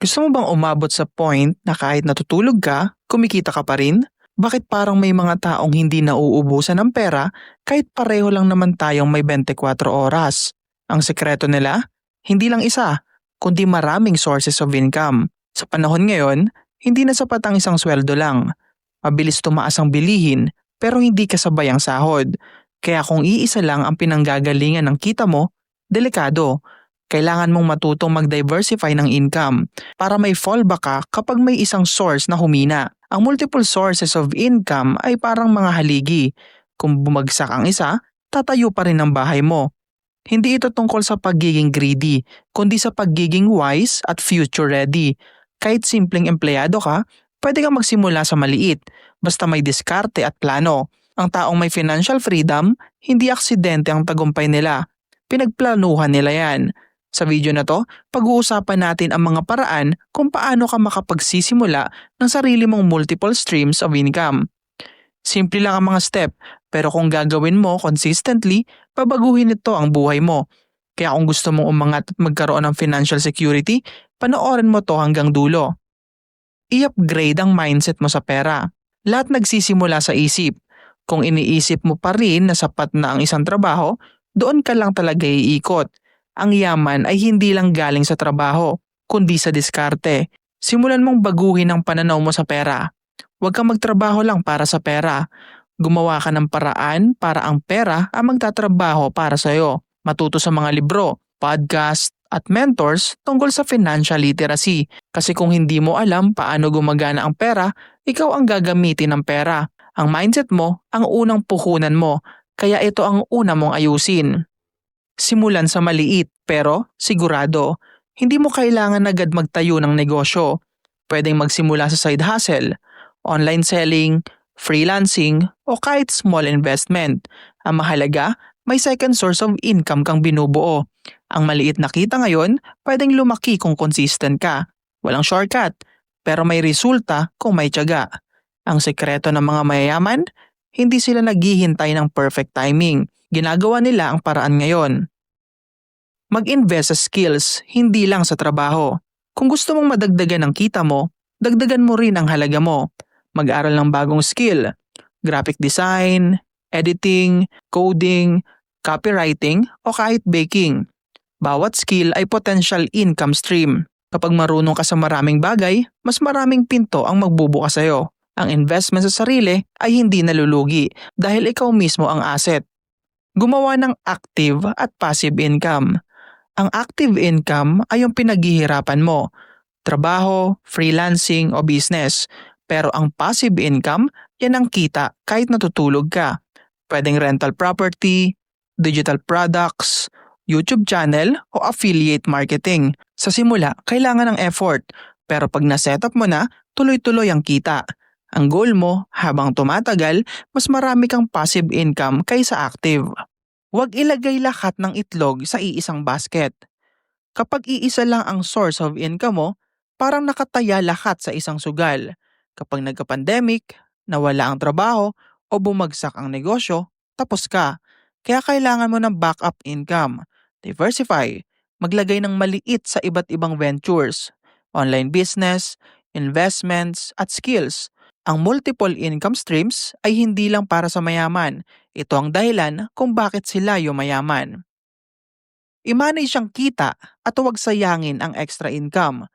Gusto mo bang umabot sa point na kahit natutulog ka, kumikita ka pa rin? Bakit parang may mga taong hindi nauubusan ng pera kahit pareho lang naman tayong may 24 oras? Ang sekreto nila? Hindi lang isa, kundi maraming sources of income. Sa panahon ngayon, hindi na sapat ang isang sweldo lang. Mabilis tumaas ang bilihin pero hindi kasabay ang sahod. Kaya kung iisa lang ang pinanggagalingan ng kita mo, delikado. Kailangan mong matutong mag-diversify ng income para may fallback ka kapag may isang source na humina. Ang multiple sources of income ay parang mga haligi. Kung bumagsak ang isa, tatayo pa rin ang bahay mo. Hindi ito tungkol sa pagiging greedy, kundi sa pagiging wise at future ready. Kahit simpleng empleyado ka, pwede kang magsimula sa maliit, basta may diskarte at plano. Ang taong may financial freedom, hindi aksidente ang tagumpay nila. Pinagplanuhan nila yan. Sa video na to, pag-uusapan natin ang mga paraan kung paano ka makapagsisimula ng sarili mong multiple streams of income. Simple lang ang mga step, pero kung gagawin mo consistently, babaguhin ito ang buhay mo. Kaya kung gusto mong umangat at magkaroon ng financial security, panoorin mo to hanggang dulo. I-upgrade ang mindset mo sa pera. Lahat nagsisimula sa isip. Kung iniisip mo pa rin na sapat na ang isang trabaho, doon ka lang talaga iikot. Ang yaman ay hindi lang galing sa trabaho, kundi sa diskarte. Simulan mong baguhin ang pananaw mo sa pera. Huwag kang magtrabaho lang para sa pera. Gumawa ka ng paraan para ang pera ang magtatrabaho para sa'yo. Matuto sa mga libro, podcast, at mentors tungkol sa financial literacy. Kasi kung hindi mo alam paano gumagana ang pera, ikaw ang gagamitin ng pera. Ang mindset mo ang unang puhunan mo, kaya ito ang una mong ayusin. Simulan sa maliit pero sigurado. Hindi mo kailangan agad magtayo ng negosyo. Pwedeng magsimula sa side hustle, online selling, freelancing o kahit small investment. Ang mahalaga, may second source of income kang binubuo. Ang maliit na kita ngayon, pwedeng lumaki kung consistent ka. Walang shortcut, pero may resulta kung may tiyaga. Ang sekreto ng mga mayayaman, hindi sila naghihintay ng perfect timing. Ginagawa nila ang paraan ngayon. Mag-invest sa skills, hindi lang sa trabaho. Kung gusto mong madagdagan ang kita mo, dagdagan mo rin ang halaga mo. Mag-aral ng bagong skill, graphic design, editing, coding, copywriting o kahit baking. Bawat skill ay potential income stream. Kapag marunong ka sa maraming bagay, mas maraming pinto ang magbubukas sa'yo. Ang investment sa sarili ay hindi nalulugi dahil ikaw mismo ang asset. Gumawa ng active at passive income. Ang active income ay yung pinaghihirapan mo, trabaho, freelancing o business. Pero ang passive income, yan ang kita kahit natutulog ka. Pwedeng rental property, digital products, YouTube channel o affiliate marketing. Sa simula, kailangan ng effort. Pero pag na-setup mo na, tuloy-tuloy ang kita. Ang goal mo, habang tumatagal, mas marami kang passive income kaysa active. Huwag ilagay lahat ng itlog sa iisang basket. Kapag iisa lang ang source of income mo, parang nakataya lahat sa isang sugal. Kapag nagka-pandemic, nawala ang trabaho o bumagsak ang negosyo, tapos ka. Kaya kailangan mo ng backup income. Diversify. Maglagay ng maliit sa iba't ibang ventures, online business, investments at skills. Ang multiple income streams ay hindi lang para sa mayaman. Ito ang dahilan kung bakit sila yumayaman. I-manage ang kita at huwag sayangin ang extra income.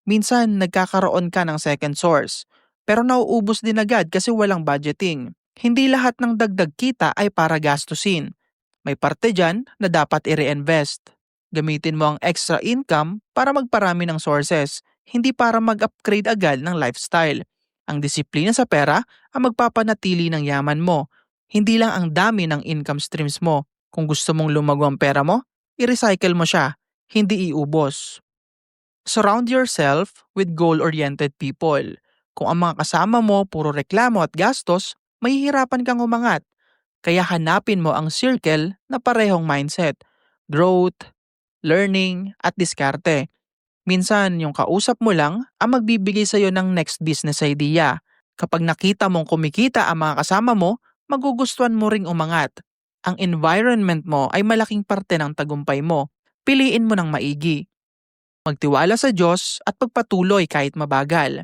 Minsan nagkakaroon ka ng second source, pero nauubos din agad kasi walang budgeting. Hindi lahat ng dagdag kita ay para gastusin. May parte dyan na dapat i-reinvest. Gamitin mo ang extra income para magparami ng sources, hindi para mag-upgrade agad ng lifestyle. Ang disiplina sa pera ang magpapanatili ng yaman mo, hindi lang ang dami ng income streams mo. Kung gusto mong lumago ang pera mo, i-recycle mo siya, hindi iubos. Surround yourself with goal-oriented people. Kung ang mga kasama mo puro reklamo at gastos, mahihirapan kang umangat. Kaya hanapin mo ang circle na parehong mindset, growth, learning, at diskarte. Minsan, yung kausap mo lang ang magbibigay sa'yo ng next business idea. Kapag nakita mong kumikita ang mga kasama mo, magugustuhan mo ring umangat. Ang environment mo ay malaking parte ng tagumpay mo. Piliin mo ng maigi. Magtiwala sa Diyos at pagpatuloy kahit mabagal.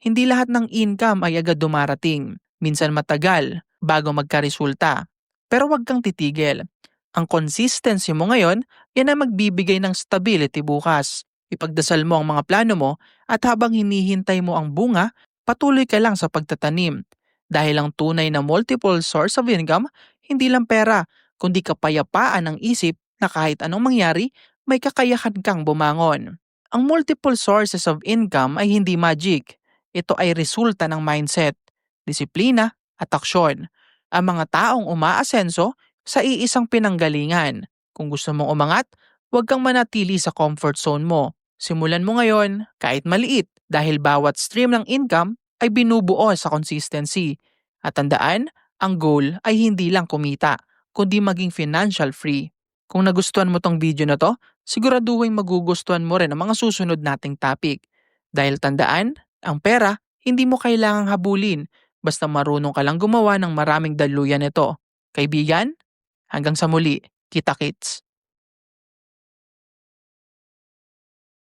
Hindi lahat ng income ay agad dumarating. Minsan matagal bago magkaresulta. Pero huwag kang titigil. Ang consistency mo ngayon, yan ang magbibigay ng stability bukas. Ipagdasal mo ang mga plano mo at habang hinihintay mo ang bunga, patuloy ka lang sa pagtatanim. Dahil ang tunay na multiple source of income, hindi lang pera, kundi kapayapaan ng isip na kahit anong mangyari, may kakayahan kang bumangon. Ang multiple sources of income ay hindi magic. Ito ay resulta ng mindset, disiplina at aksyon. Ang mga taong umaasenso sa iisang pinanggalingan. Kung gusto mong umangat, huwag kang manatili sa comfort zone mo. Simulan mo ngayon kahit maliit dahil bawat stream ng income ay binubuo sa consistency. At tandaan, ang goal ay hindi lang kumita, kundi maging financial free. Kung nagustuhan mo tong video na to, siguraduhin magugustuhan mo rin ang mga susunod nating topic. Dahil tandaan, ang pera, hindi mo kailangang habulin basta marunong ka lang gumawa ng maraming daluyan nito. Kaibigan, hanggang sa muli, kita-kits.